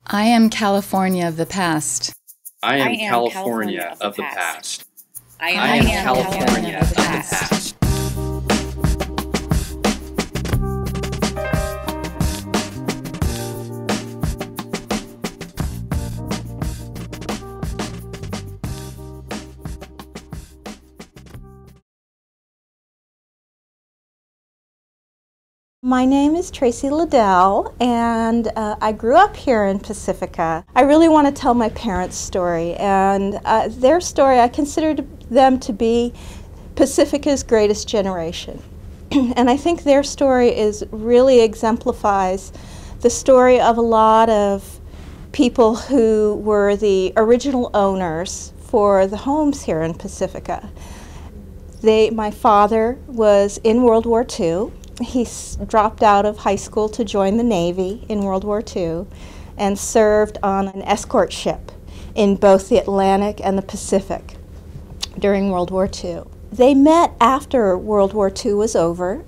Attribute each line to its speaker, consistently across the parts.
Speaker 1: I am California of the past.
Speaker 2: I am California of the past.
Speaker 1: I am California of the past.
Speaker 3: My name is Tracey Ledel, and I grew up here in Pacifica. I really want to tell my parents' story, and their story, I consider them to be Pacifica's greatest generation. And I think their story really exemplifies the story of a lot of people who were the original owners for the homes here in Pacifica. My father was in World War II. He dropped out of high school to join the Navy in World War II and served on an escort ship in both the Atlantic and the Pacific during World War II. They met after World War II was over,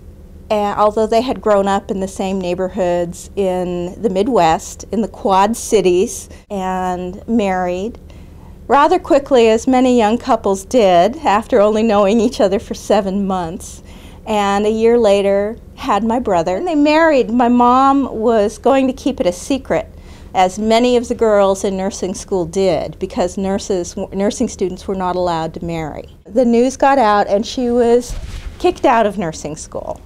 Speaker 3: and although they had grown up in the same neighborhoods in the Midwest, in the Quad Cities, and married rather quickly, as many young couples did, after only knowing each other for 7 months. And a year later had my brother. And they married. My mom was going to keep it a secret, as many of the girls in nursing school did, because nursing students were not allowed to marry. The news got out and she was kicked out of nursing school.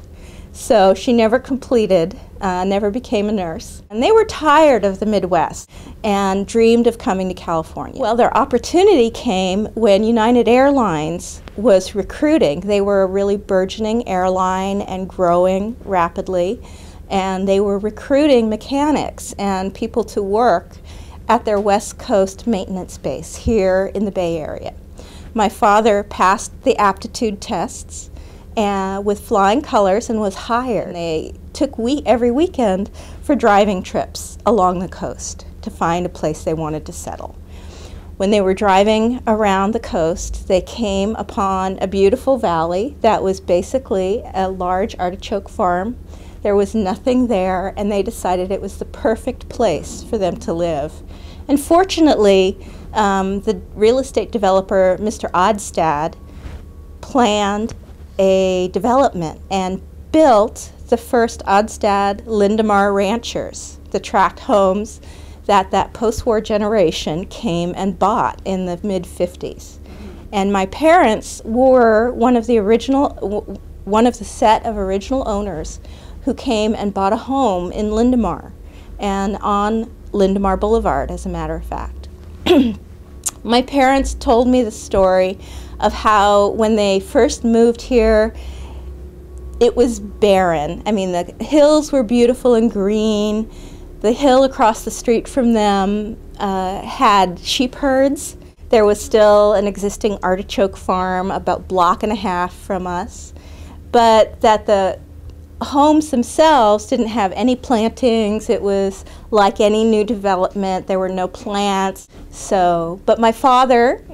Speaker 3: So she never completed, never became a nurse. And they were tired of the Midwest and dreamed of coming to California. Well, their opportunity came when United Airlines was recruiting. They were a really burgeoning airline and growing rapidly. And they were recruiting mechanics and people to work at their West Coast maintenance base here in the Bay Area. My father passed the aptitude tests with flying colors and was hired. They took every weekend for driving trips along the coast to find a place they wanted to settle. When they were driving around the coast, they came upon a beautiful valley that was basically a large artichoke farm. There was nothing there, and they decided it was the perfect place for them to live. And fortunately, the real estate developer, Mr. Odstad, planned a development and built the first Odstad Lindemar ranchers, the tract homes that post-war generation came and bought in the mid-50s. And my parents were one of the set of original owners who came and bought a home in Lindemar, and on Lindemar Boulevard, as a matter of fact. My parents told me the story of how when they first moved here, it was barren. I mean, the hills were beautiful and green. The hill across the street from them had sheep herds. There was still an existing artichoke farm about a block and a half from us, but that the homes themselves didn't have any plantings. It was like any new development. There were no plants. But my father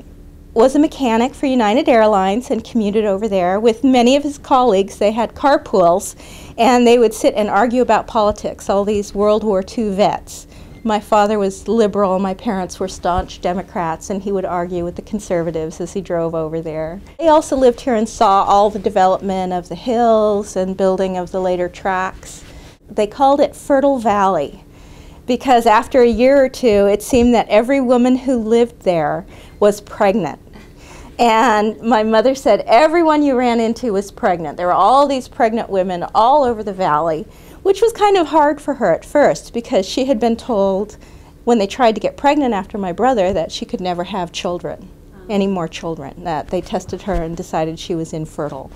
Speaker 3: was a mechanic for United Airlines and commuted over there with many of his colleagues. They had carpools, and they would sit and argue about politics, all these World War II vets. My father was liberal, my parents were staunch Democrats, and he would argue with the conservatives as he drove over there. They also lived here and saw all the development of the hills and building of the later tracks. They called it Fertile Valley, because after a year or two, it seemed that every woman who lived there was pregnant. And my mother said everyone you ran into was pregnant. There were all these pregnant women all over the valley, which was kind of hard for her at first, because she had been told when they tried to get pregnant after my brother that she could never have children, any more children, that they tested her and decided she was infertile.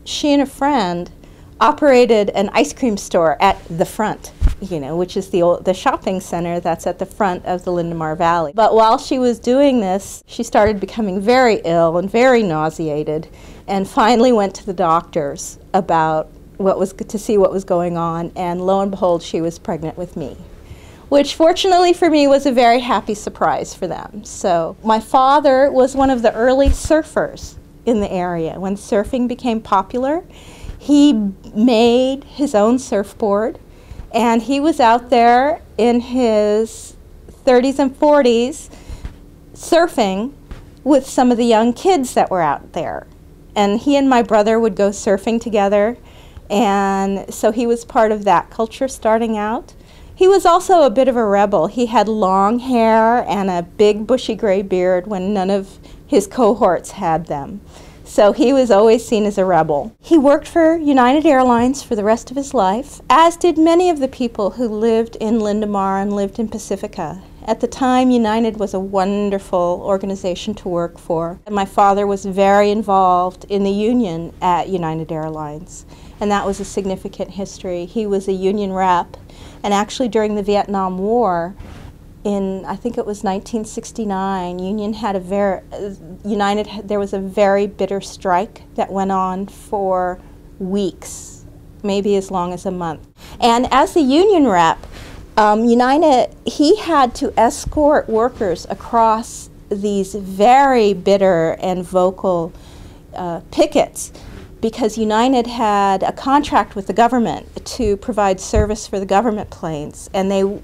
Speaker 3: She and a friend operated an ice cream store at the front, which is the shopping center that's at the front of the Lindemar Valley. But while she was doing this, she started becoming very ill and very nauseated, and finally went to the doctors about to see what was going on, and lo and behold, she was pregnant with me, which fortunately for me was a very happy surprise for them. So my father was one of the early surfers in the area. When surfing became popular, he made his own surfboard And he was out there in his 30s and 40s surfing with some of the young kids that were out there. And he and my brother would go surfing together, and so he was part of that culture starting out. He was also a bit of a rebel. He had long hair and a big bushy gray beard when none of his cohorts had them. So he was always seen as a rebel. He worked for United Airlines for the rest of his life, as did many of the people who lived in Lindamar and lived in Pacifica. At the time, United was a wonderful organization to work for. And my father was very involved in the union at United Airlines, and that was a significant history. He was a union rep, and actually during the Vietnam War, I think it was 1969, there was a very bitter strike that went on for weeks, maybe as long as a month. And as the union rep, he had to escort workers across these very bitter and vocal pickets, because United had a contract with the government to provide service for the government planes, and the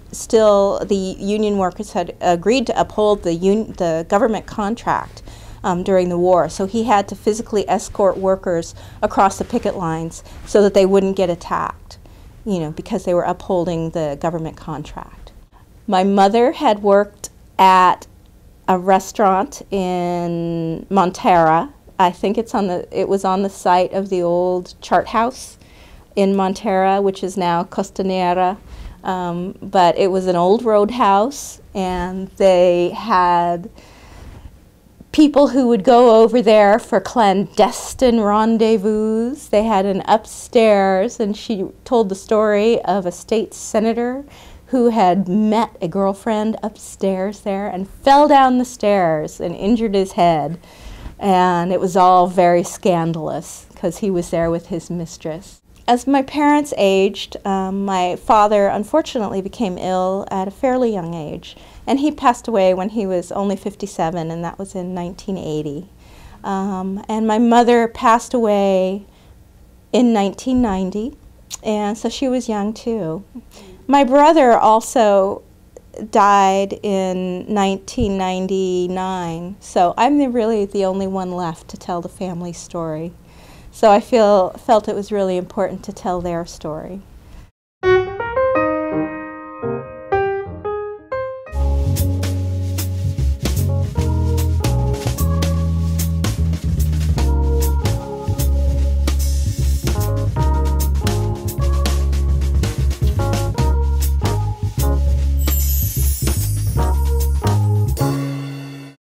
Speaker 3: union workers had agreed to uphold the government contract during the war. So he had to physically escort workers across the picket lines so that they wouldn't get attacked, because they were upholding the government contract. My mother had worked at a restaurant in Montera. I think it was on the site of the old chart house in Montera, which is now Costanera. But it was an old roadhouse, and they had people who would go over there for clandestine rendezvous. They had an upstairs, and she told the story of a state senator who had met a girlfriend upstairs there and fell down the stairs and injured his head. And it was all very scandalous because he was there with his mistress. As my parents aged, my father unfortunately became ill at a fairly young age, and he passed away when he was only 57, and that was in 1980. And my mother passed away in 1990, and so she was young too. My brother also died in 1999, so I'm really the only one left to tell the family story. So I felt it was really important to tell their story.